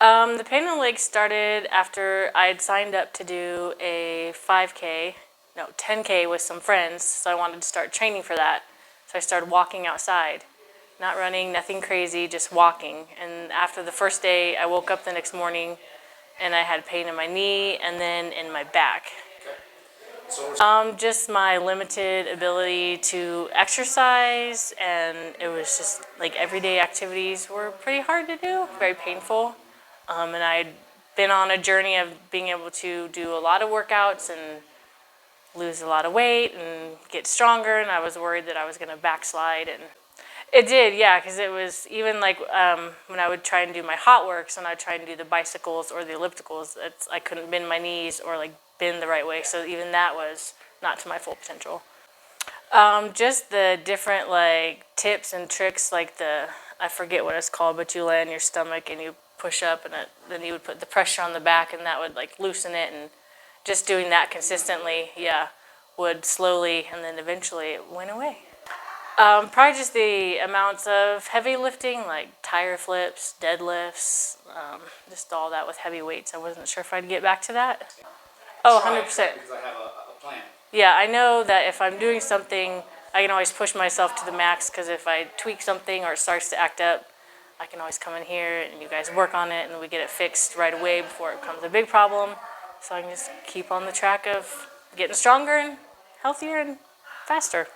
The pain in the leg started after I had signed up to do a 10K with some friends, so I wanted to start training for that. So I started walking outside, not running, nothing crazy, just walking. And after the first day, I woke up the next morning and I had pain in my knee and then in my back. Just my limited ability to exercise, and it was just like everyday activities were pretty hard to do, very painful. And I'd been on a journey of being able to do a lot of workouts and lose a lot of weight and get stronger, and I was worried that I was going to backslide. And it did, yeah, because it was even like when I would try and do my hot works and I'd try and do the bicycles or the ellipticals, I couldn't bend my knees or like bend the right way, so even that was not to my full potential. Just the different like tips and tricks, like I forget what it's called, but you lay on your stomach and you push up, and then you would put the pressure on the back and that would like loosen it, and just doing that consistently, yeah, would slowly and then eventually it went away. Probably just the amounts of heavy lifting, like tire flips, deadlifts, just all that with heavy weights. I wasn't sure if I'd get back to that. Oh, 100%. Because I have a plan. Yeah, I know that if I'm doing something, I can always push myself to the max, because if I tweak something or it starts to act up, I can always come in here and you guys work on it and we get it fixed right away before it becomes a big problem. So I can just keep on the track of getting stronger and healthier and faster.